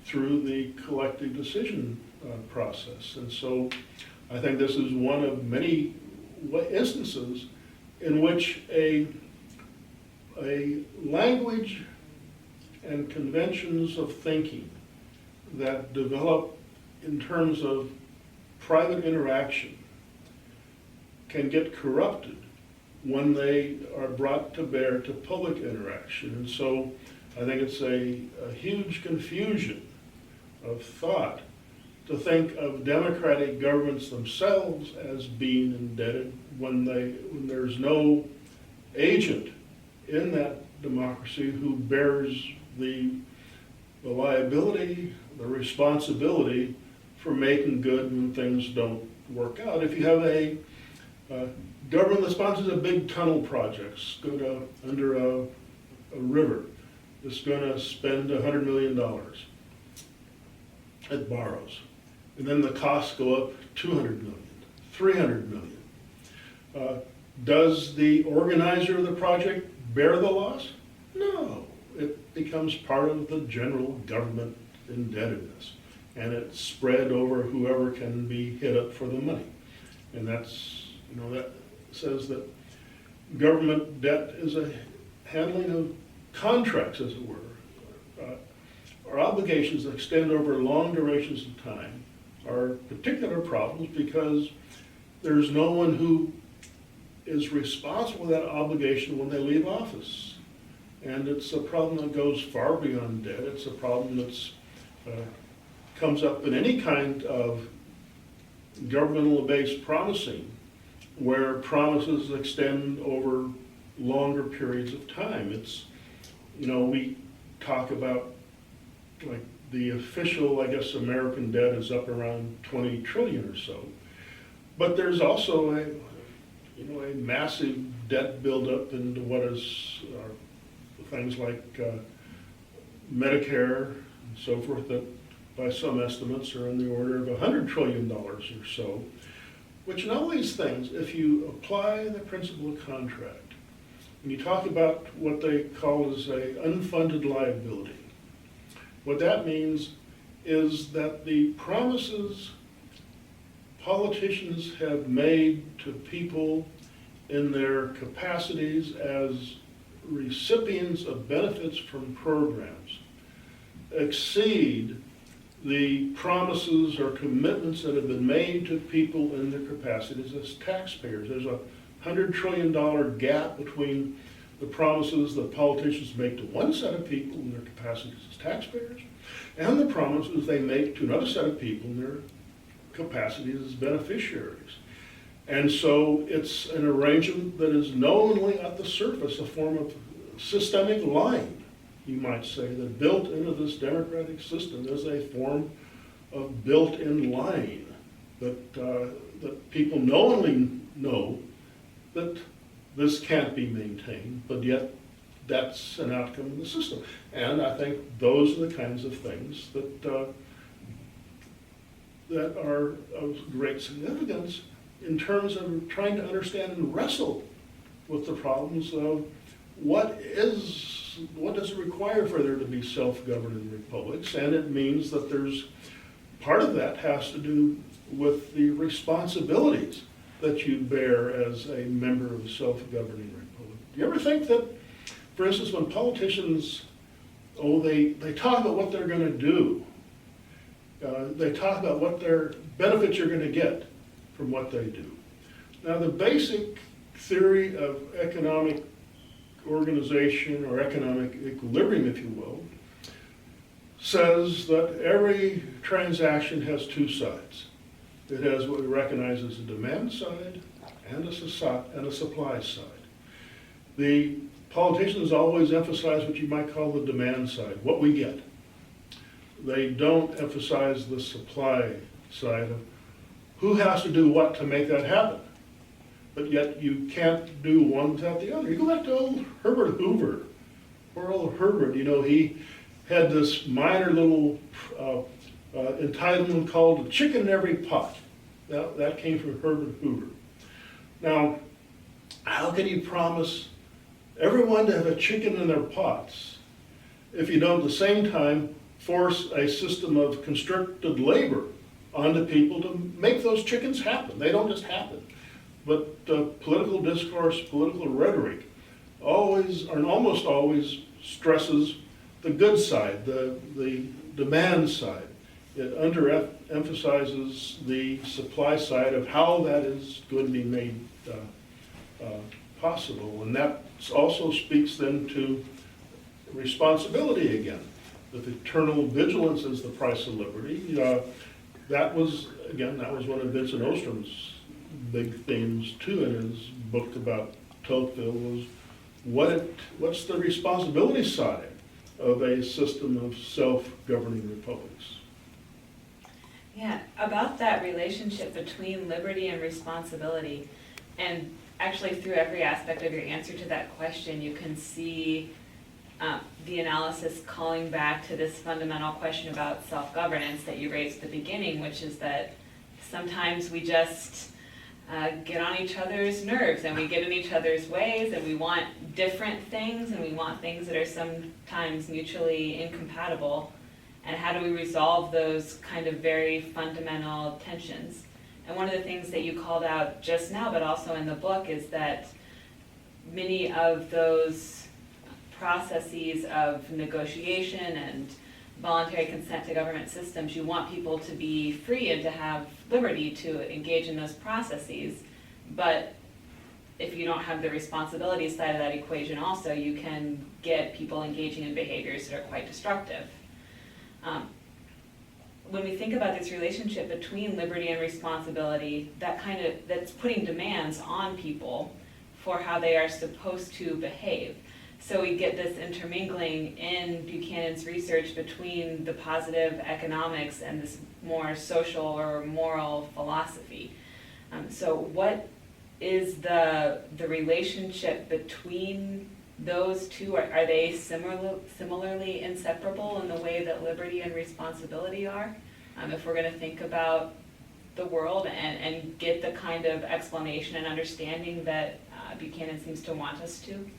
through the collective decision process. And so I think this is one of many instances in which a language and conventions of thinking that develop in terms of private interaction can get corrupted when they are brought to bear to public interaction. And so I think it's a huge confusion of thought to think of democratic governments themselves as being indebted when there's no agent in that democracy who bears the liability, the responsibility for making good when things don't work out. If you have a government that sponsors a big tunnel projects, go to under a river, is going to spend $100 million. It borrows. And then the costs go up 200 million, 300 million. Does the organizer of the project bear the loss? No. It becomes part of the general government indebtedness. And it's spread over whoever can be hit up for the money. And that's, that says that government debt is a handling of contracts, as it were. Our obligations that extend over long durations of time are particular problems because there's no one who is responsible for that obligation when they leave office. And it's a problem that goes far beyond debt. It's a problem that's comes up in any kind of governmental-based promising, where promises extend over longer periods of time. It's, we talk about, like, the official, I guess, American debt is up around 20 trillion or so. But there's also a massive debt buildup into what is things like Medicare and so forth, that by some estimates are in the order of $100 trillion or so, which in all these things, if you apply the principle of contract, and you talk about what they call as a unfunded liability, what that means is that the promises politicians have made to people in their capacities as recipients of benefits from programs exceed the promises or commitments that have been made to people in their capacities as taxpayers. There's a $100 trillion gap between the promises that politicians make to one set of people in their capacities as taxpayers and the promises they make to another set of people in their capacities as beneficiaries. And so it's an arrangement that is knowingly at the surface a form of systemic lying, you might say, that built into this democratic system is a form of built-in lying, that people knowingly know that this can't be maintained, but yet that's an outcome of the system. And I think those are the kinds of things that are of great significance in terms of trying to understand and wrestle with the problems of what does it require for there to be self-governing republics. And it means that there's part of that has to do with the responsibilities that you bear as a member of a self-governing republic. Do you ever think that, for instance, when politicians, they talk about what they're going to do, they talk about what their benefits you're going to get from what they do. Now, the basic theory of economic organization or economic equilibrium, if you will, says that every transaction has two sides. It has what we recognize as a demand side and a supply side. The politicians always emphasize what you might call the demand side, what we get. They don't emphasize the supply side of who has to do what to make that happen. But yet you can't do one without the other. You go back to old Herbert Hoover. Poor old Herbert, he had this minor little entitlement called a chicken in every pot. Now, that came from Herbert Hoover. Now, how can you promise everyone to have a chicken in their pots if you don't at the same time force a system of constricted labor onto people to make those chickens happen? They don't just happen. But political discourse, political rhetoric always, or almost always, stresses the good side, the demand side. It underemphasizes the supply side of how that is going to be made possible. And that also speaks then to responsibility again. If eternal vigilance is the price of liberty, that was one of Vincent Ostrom's big themes too in his book about Tocqueville, was what's the responsibility side of a system of self-governing republics. Yeah, about that relationship between liberty and responsibility, and actually through every aspect of your answer to that question, you can see the analysis calling back to this fundamental question about self-governance that you raised at the beginning, which is that sometimes we just get on each other's nerves and we get in each other's ways and we want different things and we want things that are sometimes mutually incompatible. And how do we resolve those kind of very fundamental tensions? And one of the things that you called out just now, but also in the book, is that many of those processes of negotiation and voluntary consent to government systems, you want people to be free and to have liberty to engage in those processes. But if you don't have the responsibility side of that equation also, you can get people engaging in behaviors that are quite destructive. When we think about this relationship between liberty and responsibility, that's putting demands on people for how they are supposed to behave. So we get this intermingling in Buchanan's research between the positive economics and this more social or moral philosophy. So what is the relationship between those two? Are they similarly inseparable in the way that liberty and responsibility are? If we're going to think about the world and get the kind of explanation and understanding that Buchanan seems to want us to?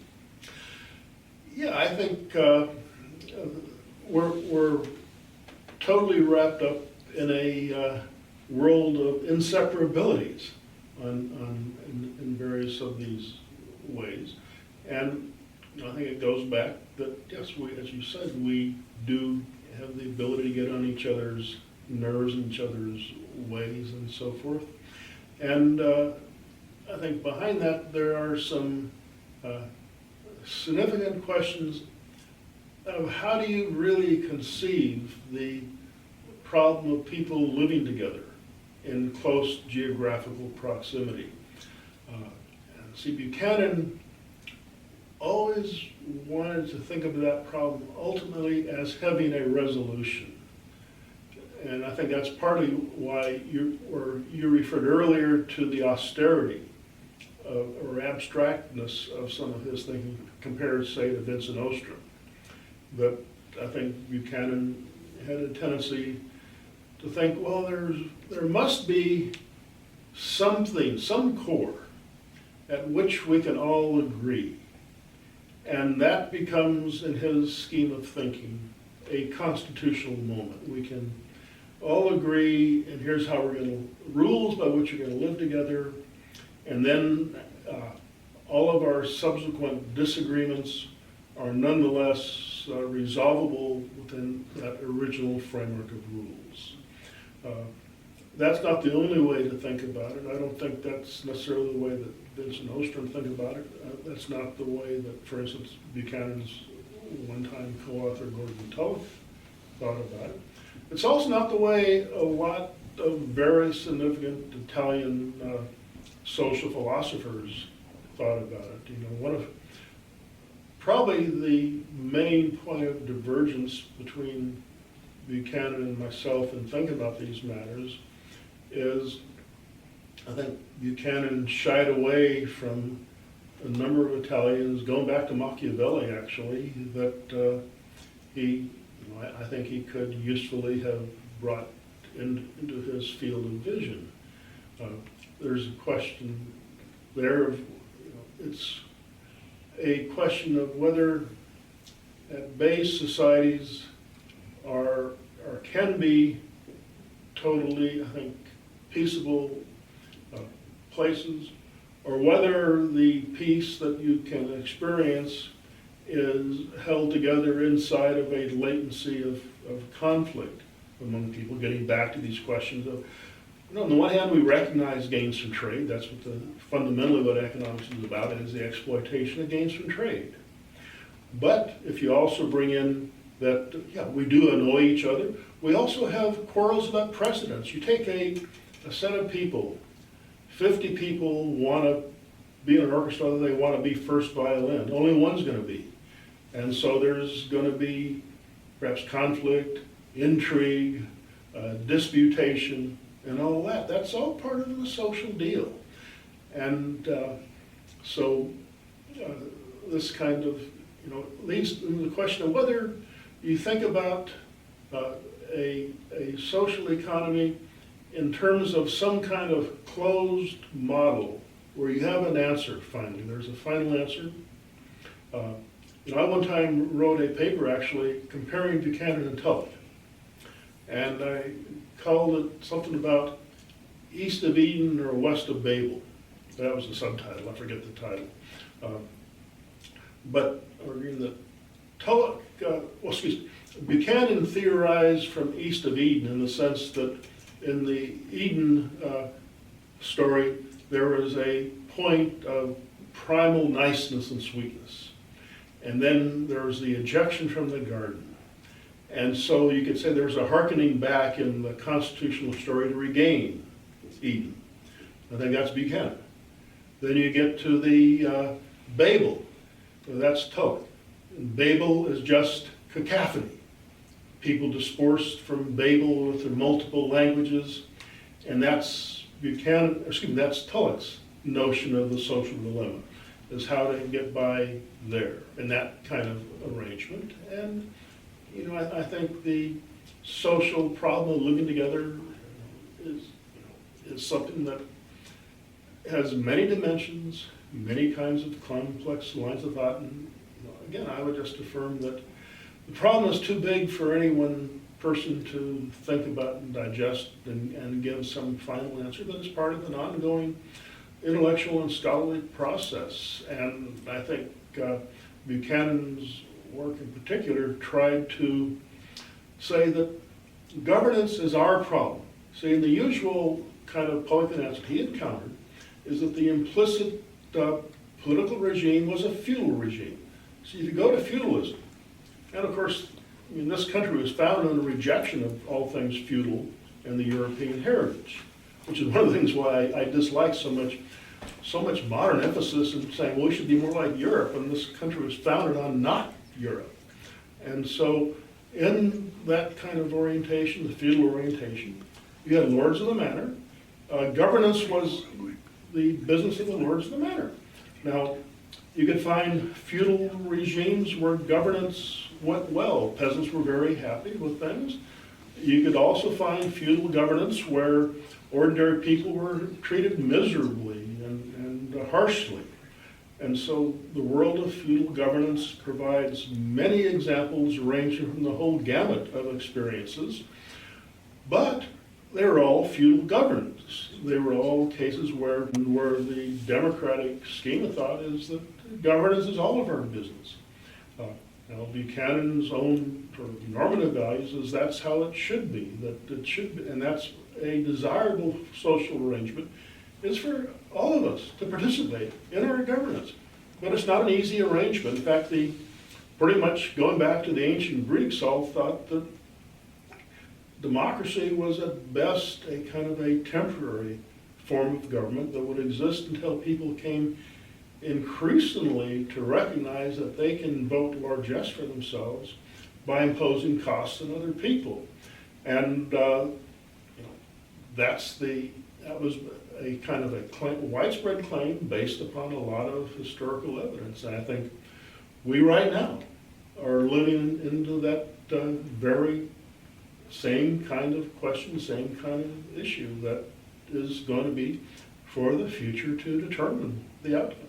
Yeah, I think we're totally wrapped up in a world of inseparabilities in various of these ways. And I think it goes back that, yes, as you said, we do have the ability to get on each other's nerves and each other's ways and so forth. And I think behind that there are some significant questions of how do you really conceive the problem of people living together in close geographical proximity. And see, Buchanan always wanted to think of that problem ultimately as having a resolution. And I think that's partly why you referred earlier to the austerity or abstractness of some of his thinking compared, say, to Vincent Ostrom. But I think Buchanan had a tendency to think, well, there must be something, some core at which we can all agree. And that becomes, in his scheme of thinking, a constitutional moment. We can all agree, and here's how we're going to, rules by which we're going to live together, and then all of our subsequent disagreements are nonetheless resolvable within that original framework of rules. That's not the only way to think about it. I don't think that's necessarily the way that Vincent Ostrom think about it. That's not the way that, for instance, Buchanan's one-time co-author Gordon Tullock thought about it. It's also not the way a lot of very significant Italian social philosophers thought about it. You know, one of probably the main point of divergence between Buchanan and myself in thinking about these matters is I think Buchanan shied away from a number of Italians, going back to Machiavelli actually, that I think he could usefully have brought into his field of vision. There's a question there of, it's a question of whether at base societies are or can be totally, I think, peaceable places, or whether the peace that you can experience is held together inside of a latency of conflict among people, getting back to these questions of, on the one hand, we recognize gains from trade. That's what fundamentally what economics is about, is the exploitation of gains from trade. But if you also bring in that, yeah, we do annoy each other, we also have quarrels about precedence. You take a set of people, 50 people want to be in an orchestra, they want to be first violin. Only one's going to be. And so there's going to be perhaps conflict, intrigue, disputation, and all that. That's all part of the social deal. And so this kind of leads to the question of whether you think about a social economy in terms of some kind of closed model where you have an answer finally. There's a final answer. I one time wrote a paper actually comparing Buchanan and Tulloch. And I called it something about East of Eden or West of Babel. That was the subtitle, I forget the title. Buchanan theorized from East of Eden in the sense that in the Eden story, there was a point of primal niceness and sweetness. And then there was the ejection from the garden. And so you could say there's a hearkening back in the constitutional story to regain Eden. I think that's Buchanan. Then you get to the Babel. That's Tulloch. And Babel is just cacophony. People dispersed from Babel with their multiple languages, and that's that's Tulloch's notion of the social dilemma, is how to get by there in that kind of arrangement. And I think the social problem of living together is something that has many dimensions, many kinds of complex lines of thought. And again, I would just affirm that the problem is too big for any one person to think about and digest and give some final answer, but it's part of an ongoing intellectual and scholarly process. And I think Buchanan's work in particular tried to say that governance is our problem. See, the usual kind of poetic answer he encountered is that the implicit political regime was a feudal regime. So if you go to feudalism, and of course, this country was founded on a rejection of all things feudal and the European heritage, which is one of the things why I dislike so much modern emphasis in saying, well, we should be more like Europe, and this country was founded on not Europe. And so in that kind of orientation, the feudal orientation, you had lords of the manor. Governance was the business of the lords of the manor. Now, you could find feudal regimes where governance went well. Peasants were very happy with things. You could also find feudal governance where ordinary people were treated miserably and harshly. And so the world of feudal governance provides many examples ranging from the whole gamut of experiences, but they were all feudal governance. They were all cases where the democratic scheme of thought is that governance is all of our business. Now, Buchanan's own sort of normative values is that's how it should be, and that's a desirable social arrangement, is for all of us to participate in our governance. But it's not an easy arrangement. In fact, pretty much going back to the ancient Greeks, all thought that democracy was at best a kind of a temporary form of government that would exist until people came increasingly to recognize that they can vote largesse for themselves by imposing costs on other people. And that was a kind of a widespread claim based upon a lot of historical evidence. And I think we right now are living into that very same kind of question, same kind of issue that is going to be for the future to determine the outcome.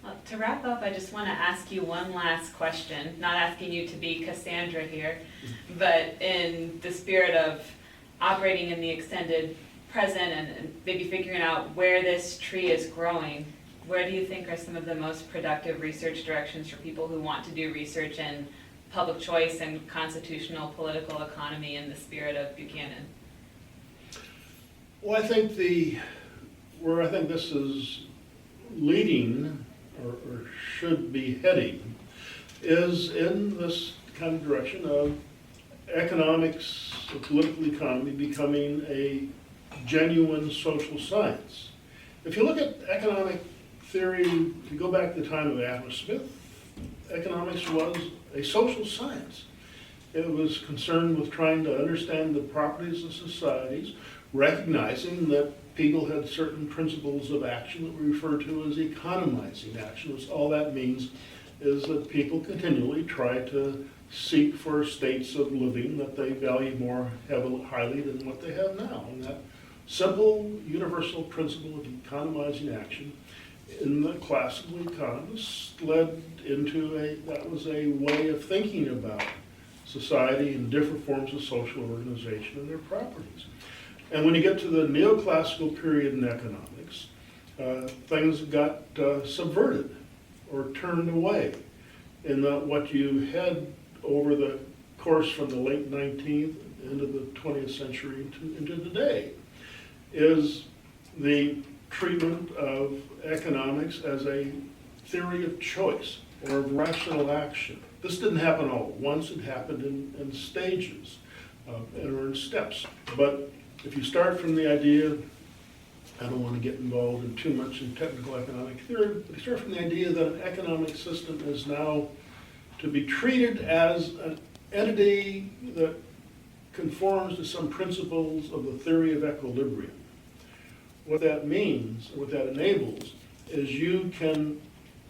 Well, to wrap up, I just want to ask you one last question, not asking you to be Cassandra here, but in the spirit of operating in the extended present and maybe figuring out where this tree is growing, where do you think are some of the most productive research directions for people who want to do research in public choice and constitutional political economy in the spirit of Buchanan? Well, I think where I think this is leading or should be heading is in this kind of direction of economics, the political economy becoming a genuine social science. If you look at economic theory, if you go back to the time of Adam Smith, economics was a social science. It was concerned with trying to understand the properties of societies, recognizing that people had certain principles of action that we refer to as economizing action. All that means is that people continually try to seek for states of living that they value more highly than what they have now. And that simple universal principle of economizing action in the classical economists led into that was a way of thinking about society and different forms of social organization and their properties. And when you get to the neoclassical period in economics, things got subverted or turned away. In that what you had over the course from the late 19th into the 20th century into today is the treatment of economics as a theory of choice or of rational action. This didn't happen all at once, it happened in stages or in steps. But if you start from the idea, I don't want to get involved in too much in technical economic theory, but you start from the idea that an economic system is now to be treated as an entity that conforms to some principles of the theory of equilibrium. What that means, what that enables, is you can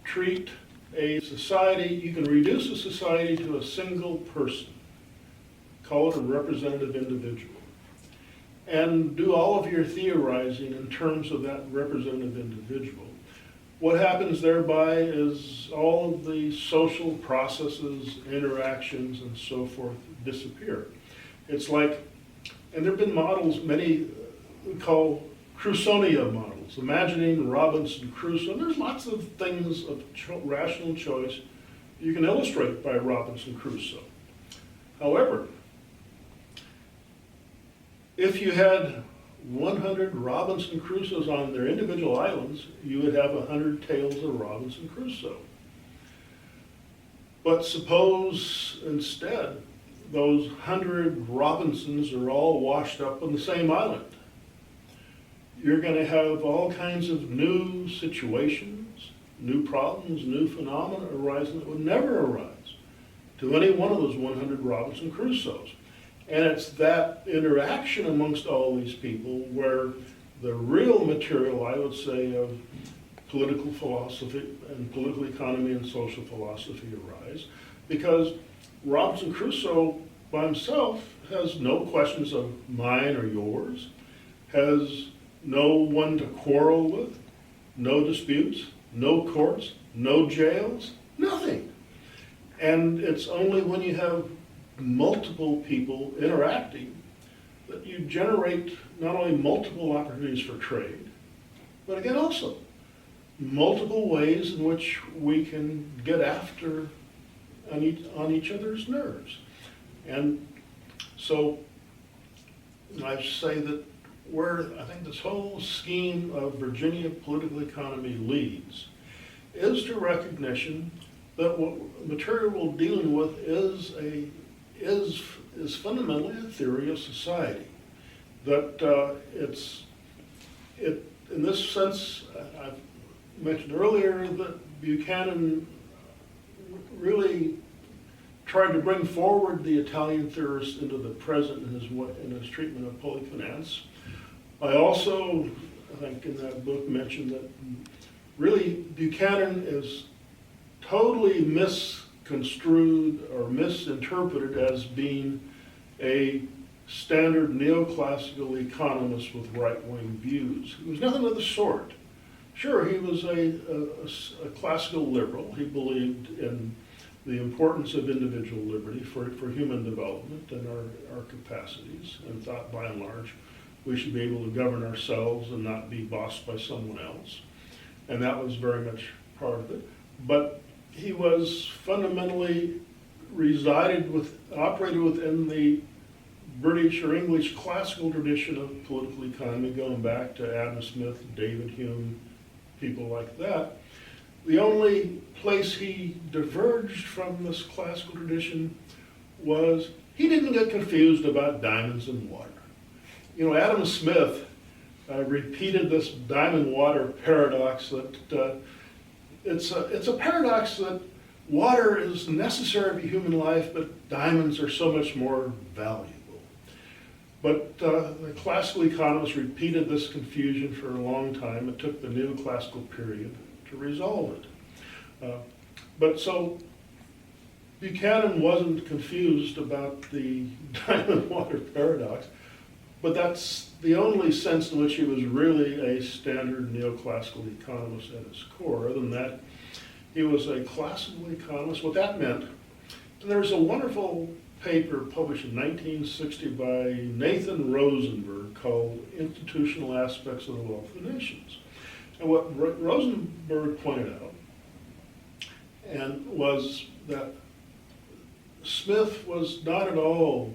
treat a society, you can reduce a society to a single person, call it a representative individual, and do all of your theorizing in terms of that representative individual. What happens thereby is all of the social processes, interactions, and so forth disappear. It's like, and there have been models, many we call Crusonia models, imagining Robinson Crusoe. And there's lots of things of rational choice you can illustrate by Robinson Crusoe. However, if you had 100 Robinson Crusoes on their individual islands, you would have 100 tales of Robinson Crusoe. But suppose instead those 100 Robinsons are all washed up on the same island. You're going to have all kinds of new situations, new problems, new phenomena arising that would never arise to any one of those 100 Robinson Crusoes. And it's that interaction amongst all these people where the real material, I would say, of political philosophy and political economy and social philosophy arise, because Robinson Crusoe by himself has no questions of mine or yours, has no one to quarrel with, no disputes, no courts, no jails, nothing. And it's only when you have multiple people interacting that you generate not only multiple opportunities for trade, but again also multiple ways in which we can get after on each other's nerves. And so I say that where I think this whole scheme of Virginia political economy leads is to recognition that what material we're dealing with is fundamentally a theory of society. That in this sense, I mentioned earlier that Buchanan really tried to bring forward the Italian theorist into the present in his treatment of public finance. I also, I think in that book, mentioned that really Buchanan is totally misconstrued or misinterpreted as being a standard neoclassical economist with right-wing views. He was nothing of the sort. Sure, he was a classical liberal. He believed in the importance of individual liberty for human development and our capacities, and thought by and large we should be able to govern ourselves and not be bossed by someone else. And that was very much part of it. But he was fundamentally operated within the British or English classical tradition of political economy, going back to Adam Smith, David Hume, people like that. The only place he diverged from this classical tradition was he didn't get confused about diamonds and water. You know, Adam Smith repeated this diamond water paradox that it's a paradox that water is necessary for human life, but diamonds are so much more valuable. But the classical economists repeated this confusion for a long time. It took the neoclassical period to resolve it. But so Buchanan wasn't confused about the diamond water paradox, but that's the only sense in which he was really a standard neoclassical economist at his core. Other than that, he was a classical economist. What that meant, and there's a wonderful paper published in 1960 by Nathan Rosenberg called Institutional Aspects of the Wealth of Nations. And what Rosenberg pointed out was that Smith was not at all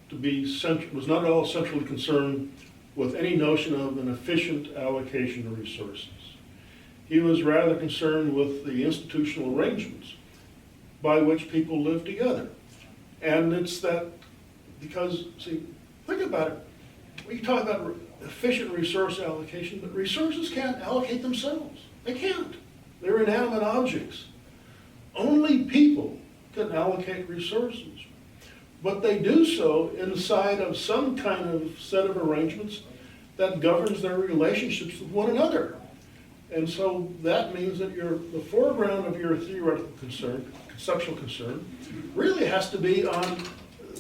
centrally concerned with any notion of an efficient allocation of resources. He was rather concerned with the institutional arrangements by which people live together. And it's that, because, see, think about it. We talk about efficient resource allocation, but resources can't allocate themselves. They can't. They're inanimate objects. Only people can allocate resources. But they do so inside of some kind of set of arrangements that governs their relationships with one another. And so that means that the foreground of your theoretical concern, conceptual concern, really has to be on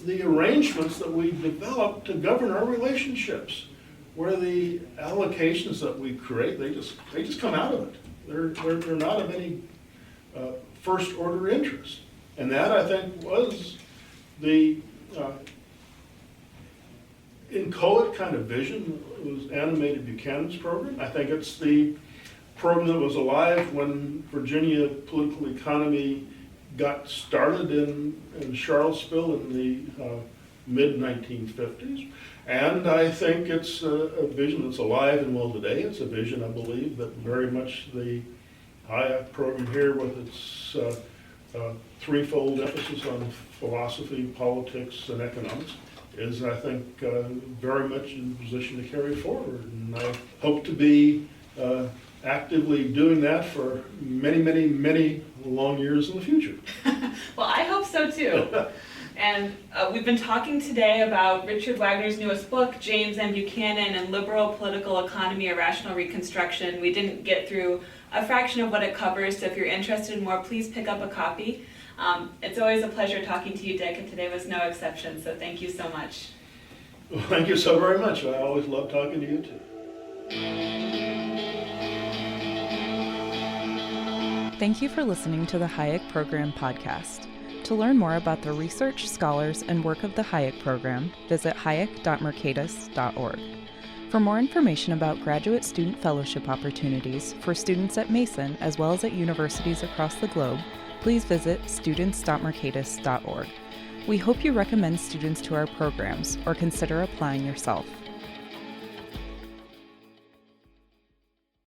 the arrangements that we develop to govern our relationships, where the allocations that we create, they just come out of it. They're not of any first order interest. And that, I think, was the inchoate kind of vision that was animated Buchanan's program. I think it's the program that was alive when Virginia political economy got started in Charlottesville in the mid-1950s. And I think it's a vision that's alive and well today. It's a vision, I believe, that very much the Hayek program here, with its threefold emphasis on philosophy, politics, and economics, is, I think, very much in position to carry forward. And I hope to be actively doing that for many, many, many long years in the future. Well, I hope so too. And we've been talking today about Richard Wagner's newest book, Jayme and Buchanan and Liberal Political Economy, A Rational Reconstruction. We didn't get through a fraction of what it covers, so if you're interested in more, please pick up a copy. It's always a pleasure talking to you, Dick, and today was no exception, so thank you so much. Well, thank you so very much. I always love talking to you too. Thank you for listening to the Hayek Program podcast. To learn more about the research, scholars, and work of the Hayek Program, visit hayek.mercatus.org. For more information about graduate student fellowship opportunities for students at Mason as well as at universities across the globe, please visit students.mercatus.org. We hope you recommend students to our programs or consider applying yourself.